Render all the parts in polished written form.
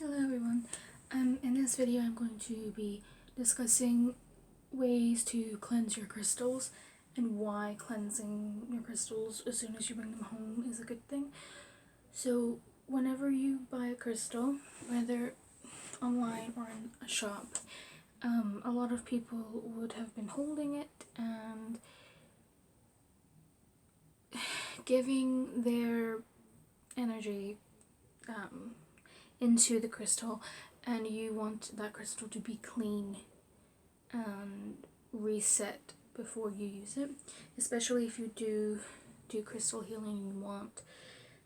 Hello everyone. In this video I'm going to be discussing ways to cleanse your crystals and why cleansing your crystals as soon as you bring them home is a good thing. So whenever you buy a crystal, whether online or in a shop, a lot of people would have been holding it and giving their energy into the crystal, and you want that crystal to be clean and reset before you use it, especially if you do crystal healing. You want,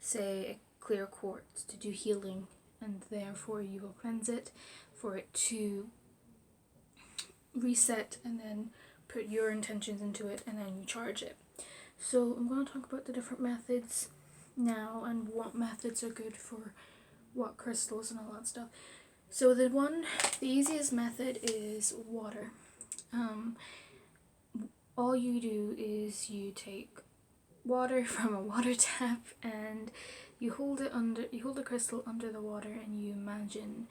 say, a clear quartz to do healing, and therefore you will cleanse it for it to reset, and then put your intentions into it, and then you charge it. So I'm going to talk about the different methods now and what methods are good for what crystals and all that stuff. So the easiest method is water. All you do is you take water from a water tap and you hold the crystal under the water, and you imagine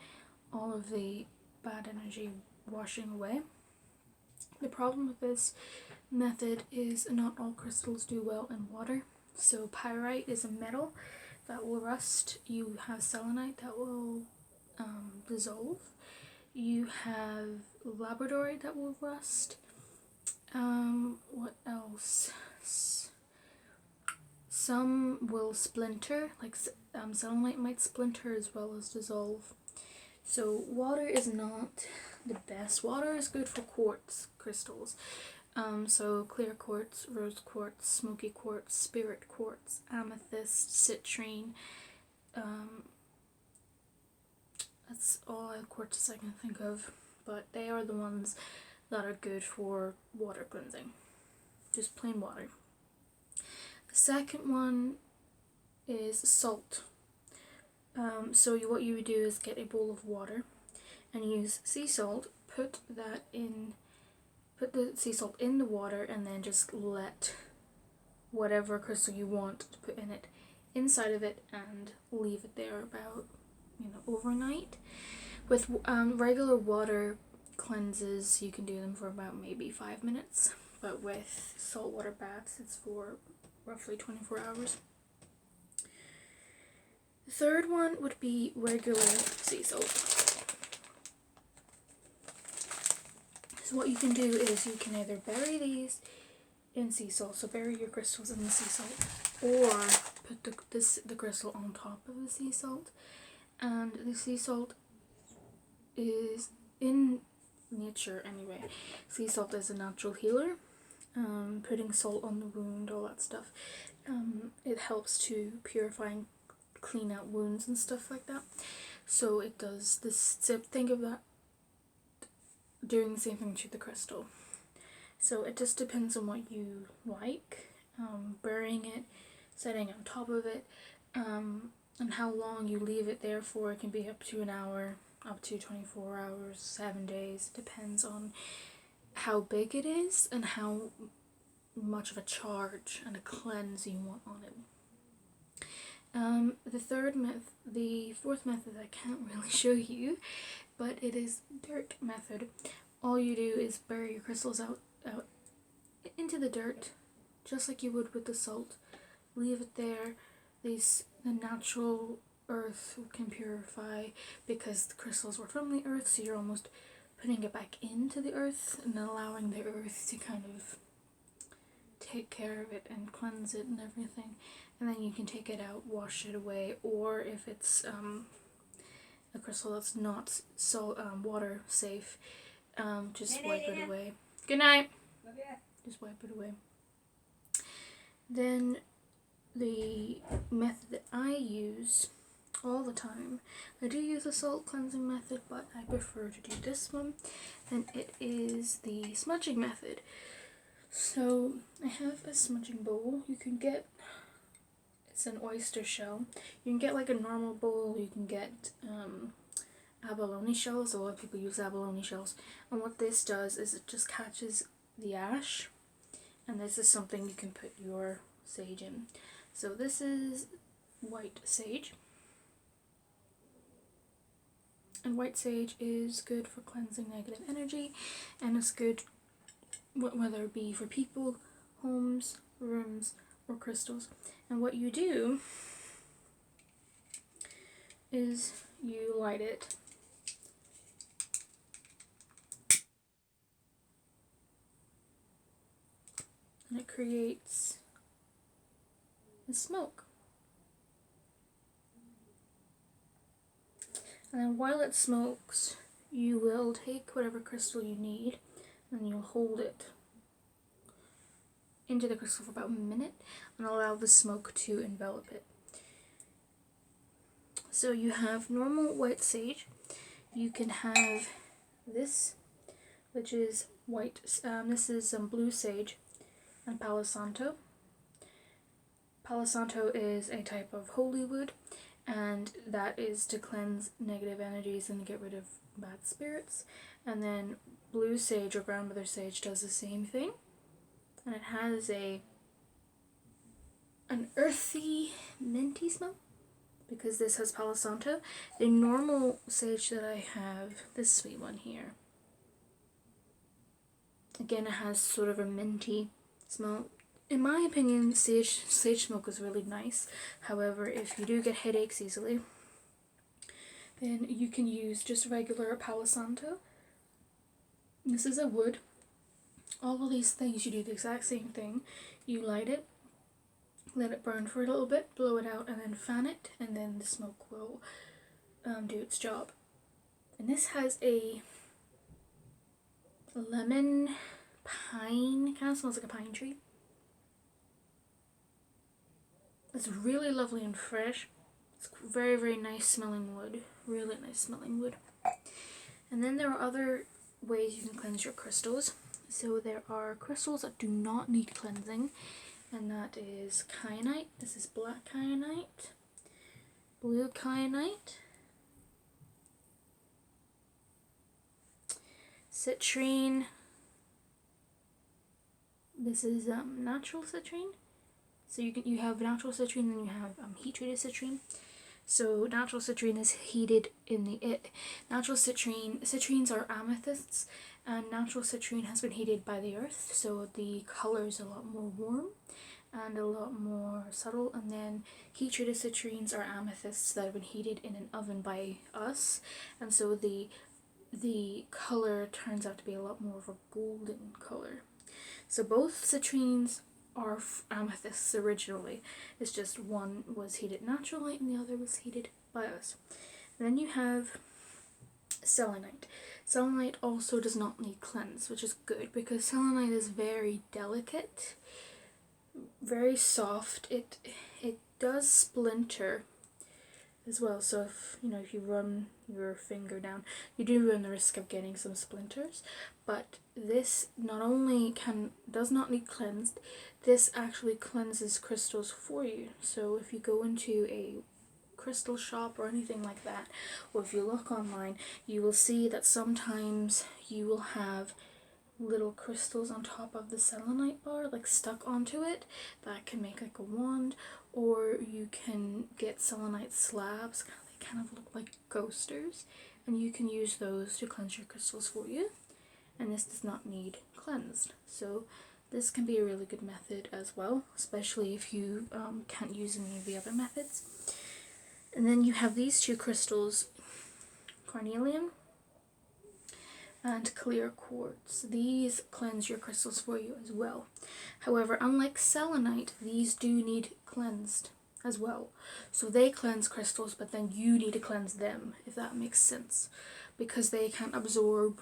all of the bad energy washing away. The problem with this method is not all crystals do well in water. So pyrite is a metal that will rust. You have selenite that will dissolve. You have labradorite that will rust. What else? Some will splinter, like selenite might splinter as well as dissolve. So water is not the best. Water is good for quartz crystals. So clear quartz, rose quartz, smoky quartz, spirit quartz, amethyst, citrine. That's all quartzes I can think of, but they are the ones that are good for water cleansing. Just plain water. The second one is salt. So what you would do is get a bowl of water and use sea salt, put the sea salt in the water, and then just let whatever crystal you want to put in it inside of it and leave it there about overnight. With regular water cleanses, you can do them for about maybe 5 minutes, but with saltwater baths it's for roughly 24 hours. The third one would be regular sea salt. So what you can do is you can either bury these in sea salt, so bury your crystals in the sea salt, or put the crystal on top of the sea salt. And the sea salt is, in nature anyway, sea salt is a natural healer. Putting salt on the wound, all that stuff, it helps to purify and clean out wounds and stuff like that. So it does this. So think of that doing the same thing to the crystal. So it just depends on what you like. Burying it, setting on top of it, and how long you leave it there for. It can be up to an hour, up to 24 hours, 7 days. Depends on how big it is and how much of a charge and a cleanse you want on it. The fourth method I can't really show you, but it is dirt method. All you do is bury your crystals out into the dirt, just like you would with the salt. Leave it there. The natural earth can purify, because the crystals were from the earth, so you're almost putting it back into the earth and allowing the earth to kind of take care of it and cleanse it and everything. And then you can take it out, wash it away, or if it's a crystal that's not water safe, just wipe it away. Good night. Just wipe it away. Then the method that I use all the time, I do use a salt cleansing method, but I prefer to do this one, and it is the smudging method. So I have a smudging bowl. You can get, it's an oyster shell. You can get like a normal bowl. You can get abalone shells. A lot of people use abalone shells, and what this does is it just catches the ash, and this is something you can put your sage in. So this is white sage. And white sage is good for cleansing negative energy, and it's good whether it be for people, homes, rooms, or crystals. And what you do is you light it. And it creates a smoke. And then while it smokes, you will take whatever crystal you need and you'll hold it into the crystal for about a minute and allow the smoke to envelop it. So you have normal white sage. You can have this, which is white. This is blue sage and Palo Santo. Palo Santo is a type of holy wood, and that is to cleanse negative energies and get rid of bad spirits. And then blue sage or grandmother sage does the same thing, and it has an earthy, minty smell because this has Palo Santo. The normal sage that I have, this sweet one here, again, it has sort of a minty smell. In my opinion, sage smoke is really nice. However, if you do get headaches easily, then you can use just regular Palo Santo. This is a wood. All of these things, you do the exact same thing. You light it, let it burn for a little bit, blow it out, and then fan it, and then the smoke will do its job. And this has a lemon pine, kind of smells like a pine tree. It's really lovely and fresh. It's very, very nice smelling wood. Really nice smelling wood. And then there are other ways you can cleanse your crystals. So there are crystals that do not need cleansing, and that is kyanite. This is black kyanite, blue kyanite, citrine. This is natural citrine. So you have natural citrine and you have heat treated citrine. So natural citrine is heated in the natural citrines are amethysts, and natural citrine has been heated by the earth, so the color is a lot more warm and a lot more subtle. And then heat treated citrines are amethysts that have been heated in an oven by us, and so the color turns out to be a lot more of a golden color. So both citrines are amethysts originally. It's just one was heated naturally and the other was heated by us. And then you have selenite. Selenite also does not need cleanse, which is good because selenite is very delicate, very soft. It does splinter as well, so if you run your finger down, you do run the risk of getting some splinters. But this not only does not need cleansed, this actually cleanses crystals for you. So if you go into a crystal shop or anything like that, or if you look online, you will see that sometimes you will have little crystals on top of the selenite bar, like stuck onto it, that can make like a wand. Or you can get selenite slabs, they kind of look like coasters, and you can use those to cleanse your crystals for you. And this does not need cleansed, so this can be a really good method as well, especially if you can't use any of the other methods. And then you have these two crystals, carnelian and clear quartz. These cleanse your crystals for you as well. However, unlike selenite, these do need cleansed as well. So they cleanse crystals, but then you need to cleanse them, if that makes sense, because they can't absorb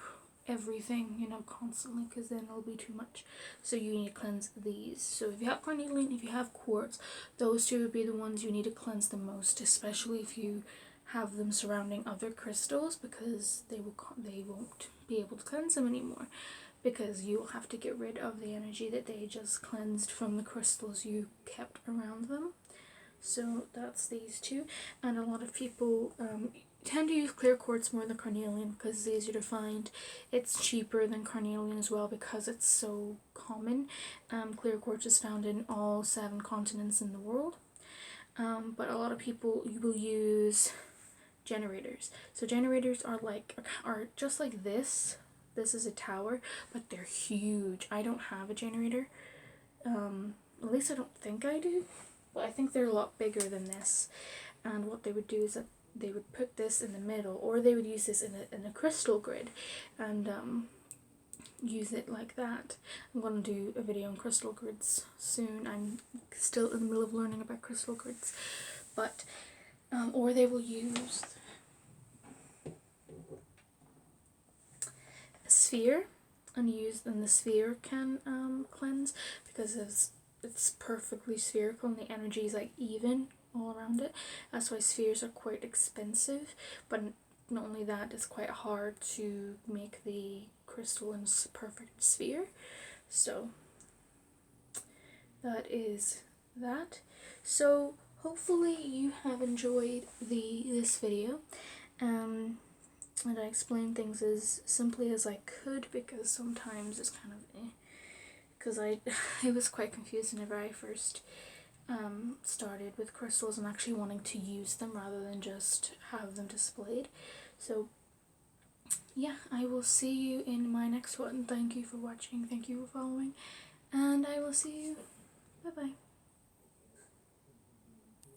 everything, constantly, because then it'll be too much. So you need to cleanse these. So if you have carnelian, if you have quartz, those two would be the ones you need to cleanse the most, especially if you have them surrounding other crystals, because they won't be able to cleanse them anymore, because you will have to get rid of the energy that they just cleansed from the crystals you kept around them. So that's these two. And a lot of people tend to use clear quartz more than carnelian because it's easier to find. It's cheaper than carnelian as well because it's so common. Clear quartz is found in all 7 continents in the world. But a lot of people will use generators. So generators are just like this. This is a tower, but they're huge. I don't have a generator. At least I don't think I do. But I think they're a lot bigger than this. And what they would do is that they would put this in the middle, or they would use this in a crystal grid, and use it like that. I'm going to do a video on crystal grids soon. I'm still in the middle of learning about crystal grids. But, or they will use a sphere, and the sphere can cleanse, because it's perfectly spherical and the energy is like even all around it. That's why spheres are quite expensive, but not only that, it's quite hard to make the crystal in a perfect sphere. So that is that. So hopefully you have enjoyed this video, and I explained things as simply as I could, because sometimes it's kind of because it was quite confused whenever I first started with crystals and actually wanting to use them rather than just have them displayed. So yeah, I will see you in my next one. Thank you for watching, thank you for following, and I will see you. Bye bye.